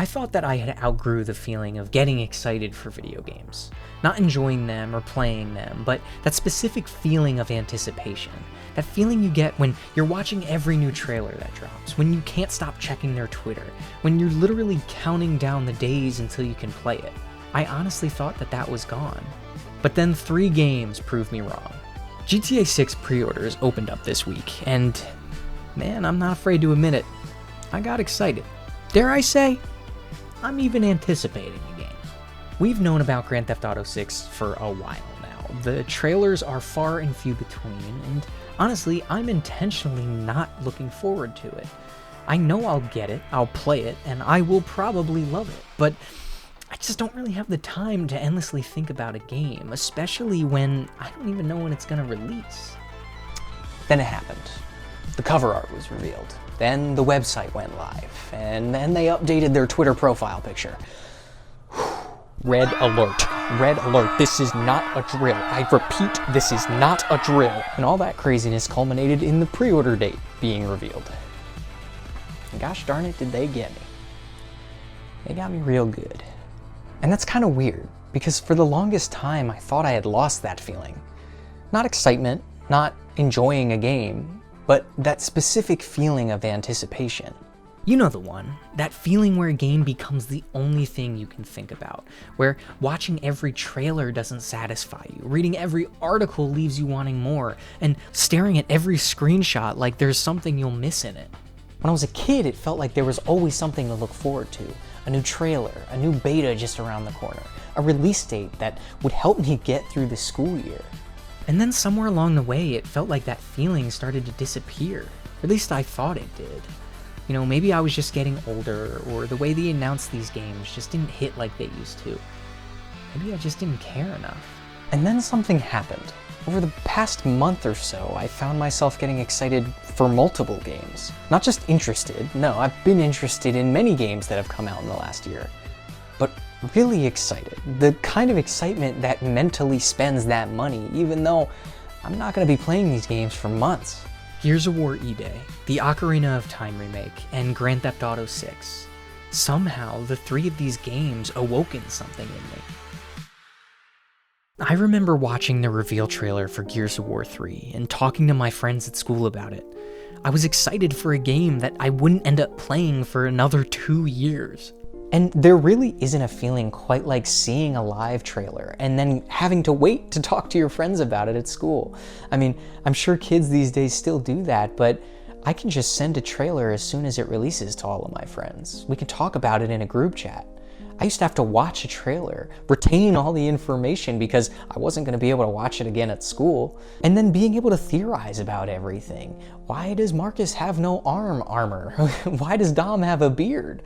I thought that I had outgrew the feeling of getting excited for video games. Not enjoying them or playing them, but that specific feeling of anticipation. That feeling you get when you're watching every new trailer that drops, when you can't stop checking their Twitter, when you're literally counting down the days until you can play it. I honestly thought that that was gone. But then 3 games proved me wrong. GTA 6 pre-orders opened up this week, and man, I'm not afraid to admit it, I got excited. Dare I say, I'm even anticipating the game. We've known about Grand Theft Auto 6 for a while now. The trailers are far and few between, and honestly, I'm intentionally not looking forward to it. I know I'll get it, I'll play it, and I will probably love it, but I just don't really have the time to endlessly think about a game, especially when I don't even know when it's gonna release. Then it happened. The cover art was revealed. Then the website went live, and then they updated their Twitter profile picture. Red alert. Red alert. This is not a drill. I repeat, this is not a drill. And all that craziness culminated in the pre-order date being revealed. And gosh darn it, did they get me. They got me real good. And that's kind of weird, because for the longest time I thought I had lost that feeling. Not excitement, not enjoying a game, but that specific feeling of anticipation. You know the one, that feeling where a game becomes the only thing you can think about, where watching every trailer doesn't satisfy you, reading every article leaves you wanting more, and staring at every screenshot like there's something you'll miss in it. When I was a kid, it felt like there was always something to look forward to. A new trailer, a new beta just around the corner, a release date that would help me get through the school year. And then somewhere along the way, it felt like that feeling started to disappear. Or at least I thought it did. You know, maybe I was just getting older, or the way they announced these games just didn't hit like they used to. Maybe I just didn't care enough. And then something happened. Over the past month or so, I found myself getting excited for multiple games. Not just interested, no, I've been interested in many games that have come out in the last year. But really excited. The kind of excitement that mentally spends that money, even though I'm not going to be playing these games for months. Gears of War E-Day, the Ocarina of Time remake, and Grand Theft Auto 6. Somehow, the 3 of these games awoken something in me. I remember watching the reveal trailer for Gears of War 3 and talking to my friends at school about it. I was excited for a game that I wouldn't end up playing for another 2 years. And there really isn't a feeling quite like seeing a live trailer and then having to wait to talk to your friends about it at school. I mean, I'm sure kids these days still do that, but I can just send a trailer as soon as it releases to all of my friends. We can talk about it in a group chat. I used to have to watch a trailer, retain all the information because I wasn't going to be able to watch it again at school, and then being able to theorize about everything. Why does Marcus have no armor? Why does Dom have a beard?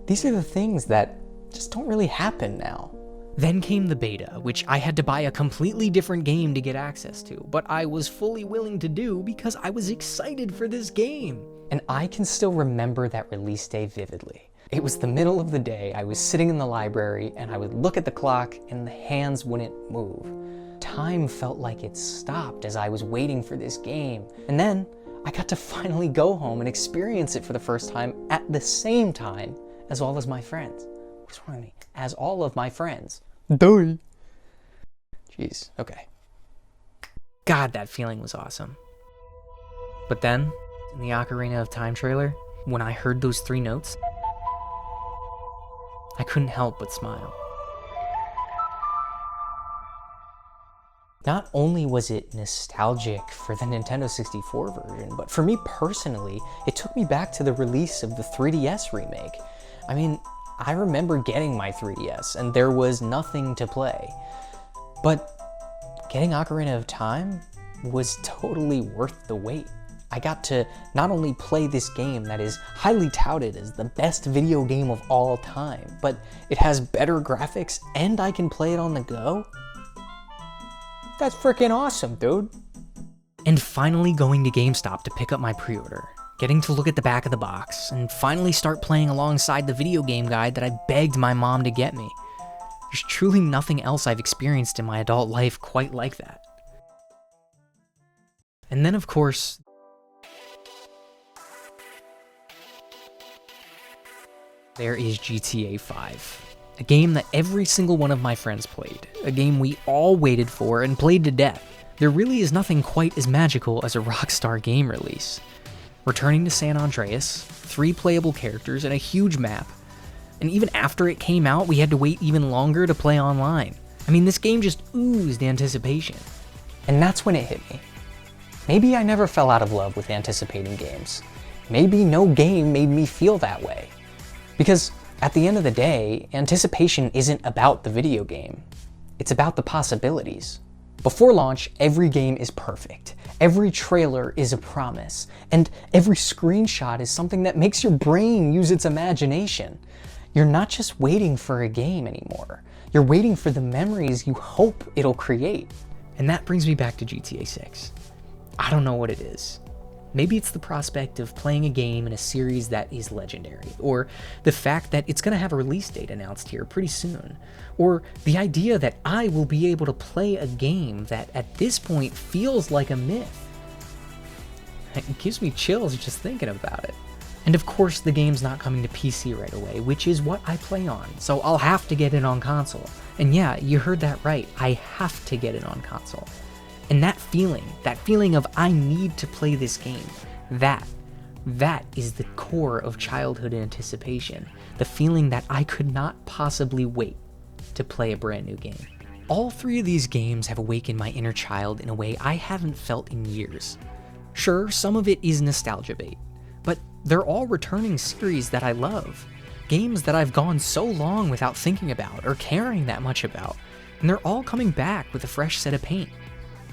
These are the things that just don't really happen now. Then came the beta, which I had to buy a completely different game to get access to, but I was fully willing to do because I was excited for this game. And I can still remember that release day vividly. It was the middle of the day, I was sitting in the library, and I would look at the clock and the hands wouldn't move. Time felt like it stopped as I was waiting for this game. And then I got to finally go home and experience it for the first time at the same time as all of my friends. What's wrong with me? As all of my friends. Duh. Jeez, okay. God, that feeling was awesome. But then, in the Ocarina of Time trailer, when I heard those 3 notes, I couldn't help but smile. Not only was it nostalgic for the Nintendo 64 version, but for me personally, it took me back to the release of the 3DS remake. I mean, I remember getting my 3DS and there was nothing to play. But getting Ocarina of Time was totally worth the wait. I got to not only play this game that is highly touted as the best video game of all time, but it has better graphics and I can play it on the go. That's freaking awesome, dude. And finally going to GameStop to pick up my pre-order, getting to look at the back of the box, and finally start playing alongside the video game guide that I begged my mom to get me. There's truly nothing else I've experienced in my adult life quite like that. And then, of course, there is GTA 5. A game that every single one of my friends played. A game we all waited for and played to death. There really is nothing quite as magical as a Rockstar game release. Returning to San Andreas, 3 playable characters, and a huge map. And even after it came out, we had to wait even longer to play online. I mean, this game just oozed anticipation. And that's when it hit me. Maybe I never fell out of love with anticipating games. Maybe no game made me feel that way. Because at the end of the day, anticipation isn't about the video game. It's about the possibilities. Before launch, every game is perfect. Every trailer is a promise. And every screenshot is something that makes your brain use its imagination. You're not just waiting for a game anymore. You're waiting for the memories you hope it'll create. And that brings me back to GTA 6. I don't know what it is. Maybe it's the prospect of playing a game in a series that is legendary, or the fact that it's going to have a release date announced here pretty soon, or the idea that I will be able to play a game that at this point feels like a myth. It gives me chills just thinking about it. And of course the game's not coming to PC right away, which is what I play on, so I'll have to get it on console. And yeah, you heard that right, I have to get it on console. And that feeling of I need to play this game, that is the core of childhood anticipation. The feeling that I could not possibly wait to play a brand new game. All 3 of these games have awakened my inner child in a way I haven't felt in years. Sure, some of it is nostalgia bait, but they're all returning series that I love. Games that I've gone so long without thinking about or caring that much about, and they're all coming back with a fresh set of paint.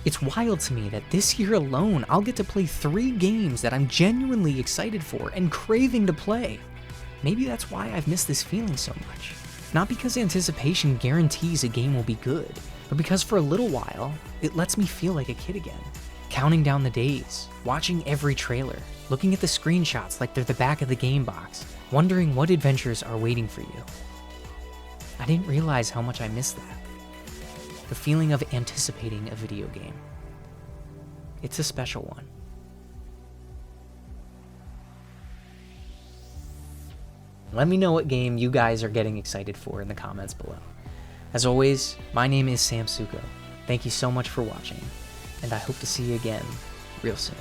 It's wild to me that this year alone, I'll get to play 3 games that I'm genuinely excited for and craving to play. Maybe that's why I've missed this feeling so much. Not because anticipation guarantees a game will be good, but because for a little while, it lets me feel like a kid again. Counting down the days, watching every trailer, looking at the screenshots like they're the back of the game box, wondering what adventures are waiting for you. I didn't realize how much I missed that. The feeling of anticipating a video game. It's a special one. Let me know what game you guys are getting excited for in the comments below. As always, my name is Samsuko. Thank you so much for watching, and I hope to see you again real soon.